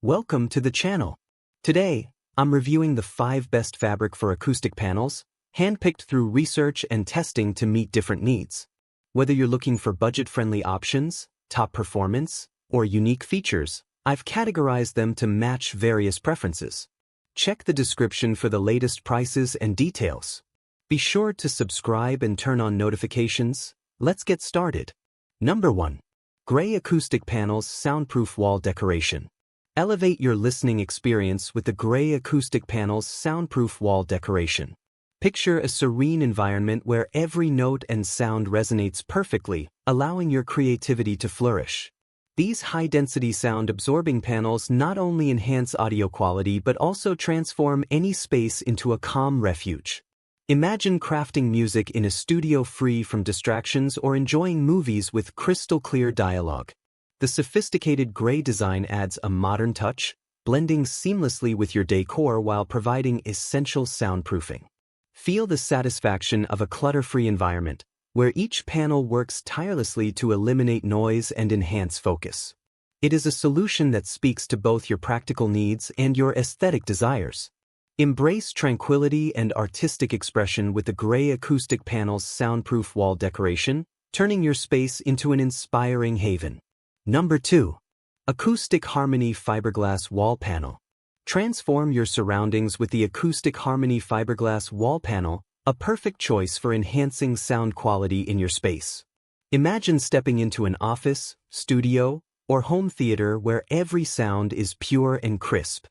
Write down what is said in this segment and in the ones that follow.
Welcome to the channel. Today, I'm reviewing the 5 best fabric for acoustic panels, handpicked through research and testing to meet different needs. Whether you're looking for budget-friendly options, top performance, or unique features, I've categorized them to match various preferences. Check the description for the latest prices and details. Be sure to subscribe and turn on notifications. Let's get started. Number 1. Gray Acoustic Panels Soundproof Wall Decoration. Elevate your listening experience with the Gray Acoustic Panels soundproof wall decoration. Picture a serene environment where every note and sound resonates perfectly, allowing your creativity to flourish. These high-density sound-absorbing panels not only enhance audio quality but also transform any space into a calm refuge. Imagine crafting music in a studio free from distractions or enjoying movies with crystal-clear dialogue. The sophisticated gray design adds a modern touch, blending seamlessly with your decor while providing essential soundproofing. Feel the satisfaction of a clutter-free environment, where each panel works tirelessly to eliminate noise and enhance focus. It is a solution that speaks to both your practical needs and your aesthetic desires. Embrace tranquility and artistic expression with the Gray Acoustic Panels soundproof wall decoration, turning your space into an inspiring haven. Number 2. Acoustic Harmony Fiberglass Wall Panel. Transform your surroundings with the Acoustic Harmony Fiberglass Wall Panel, a perfect choice for enhancing sound quality in your space. Imagine stepping into an office, studio, or home theater where every sound is pure and crisp.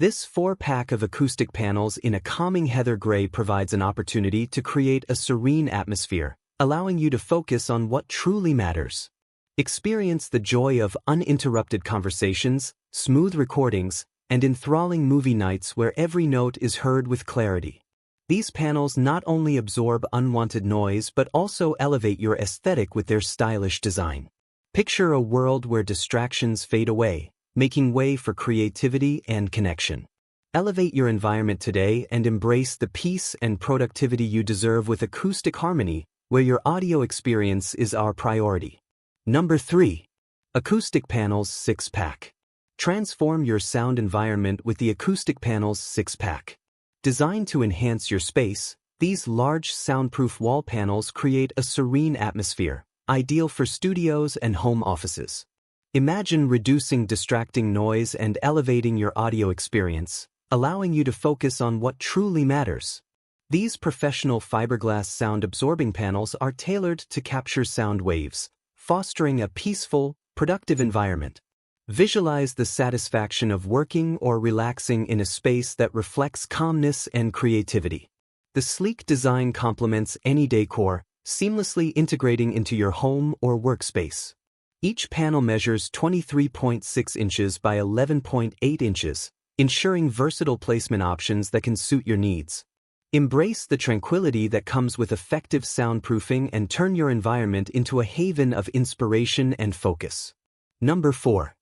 This 4-pack of acoustic panels in a calming heather gray provides an opportunity to create a serene atmosphere, allowing you to focus on what truly matters. Experience the joy of uninterrupted conversations, smooth recordings, and enthralling movie nights where every note is heard with clarity. These panels not only absorb unwanted noise but also elevate your aesthetic with their stylish design. Picture a world where distractions fade away, making way for creativity and connection. Elevate your environment today and embrace the peace and productivity you deserve with Acoustic Harmony, where your audio experience is our priority. Number 3. Acoustic Panels 6-pack. Transform your sound environment with the Acoustic Panels 6-pack. Designed to enhance your space, these large soundproof wall panels create a serene atmosphere, ideal for studios and home offices. Imagine reducing distracting noise and elevating your audio experience, allowing you to focus on what truly matters. These professional fiberglass sound-absorbing panels are tailored to capture sound waves, fostering a peaceful, productive environment. Visualize the satisfaction of working or relaxing in a space that reflects calmness and creativity. The sleek design complements any decor, seamlessly integrating into your home or workspace. Each panel measures 23.6 inches by 11.8 inches, ensuring versatile placement options that can suit your needs. Embrace the tranquility that comes with effective soundproofing and turn your environment into a haven of inspiration and focus. Number 4.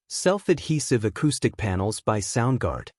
Self-Adhesive Acoustic Panels by SoundGuard.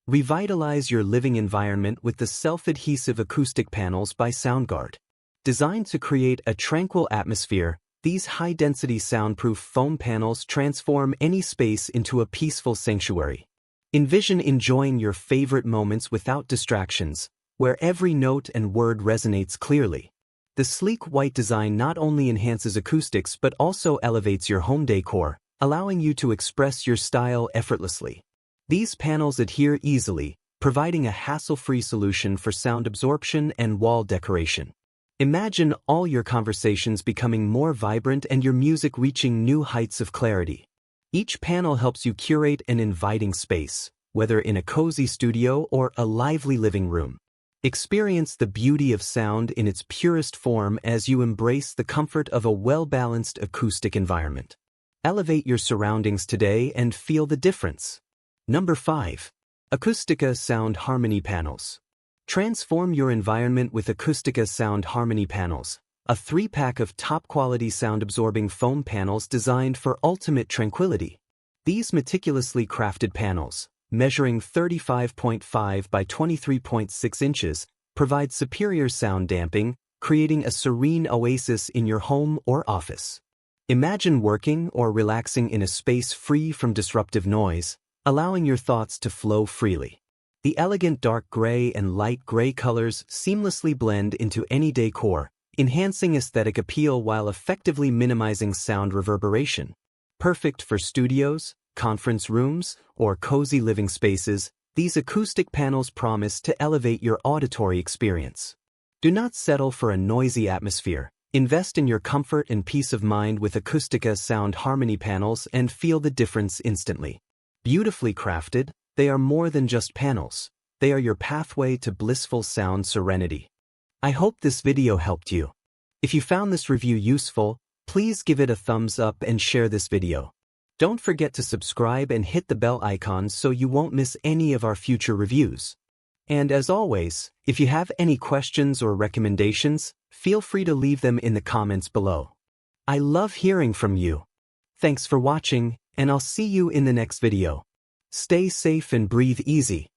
Revitalize your living environment with the Self-Adhesive Acoustic Panels by SoundGuard. Designed to create a tranquil atmosphere, these high-density soundproof foam panels transform any space into a peaceful sanctuary. Envision enjoying your favorite moments without distractions, where every note and word resonates clearly. The sleek white design not only enhances acoustics but also elevates your home decor, allowing you to express your style effortlessly. These panels adhere easily, providing a hassle-free solution for sound absorption and wall decoration. Imagine all your conversations becoming more vibrant and your music reaching new heights of clarity. Each panel helps you curate an inviting space, whether in a cozy studio or a lively living room. Experience the beauty of sound in its purest form as you embrace the comfort of a well-balanced acoustic environment. Elevate your surroundings today and feel the difference. Number 5. Acoustica Sound Harmony Panels. Transform your environment with Acoustica Sound Harmony Panels, a 3-pack of top-quality sound-absorbing foam panels designed for ultimate tranquility. These meticulously crafted panels, measuring 35.5 by 23.6 inches, provide superior sound damping, creating a serene oasis in your home or office. Imagine working or relaxing in a space free from disruptive noise, allowing your thoughts to flow freely. The elegant dark gray and light gray colors seamlessly blend into any decor, enhancing aesthetic appeal while effectively minimizing sound reverberation. Perfect for studios, conference rooms, or cozy living spaces, these acoustic panels promise to elevate your auditory experience. Do not settle for a noisy atmosphere. Invest in your comfort and peace of mind with Acoustica sound harmony panels and feel the difference instantly. Beautifully crafted, they are more than just panels. They are your pathway to blissful sound serenity. I hope this video helped you. If you found this review useful, please give it a thumbs up and share this video. Don't forget to subscribe and hit the bell icon so you won't miss any of our future reviews. And as always, if you have any questions or recommendations, feel free to leave them in the comments below. I love hearing from you. Thanks for watching, and I'll see you in the next video. Stay safe and breathe easy.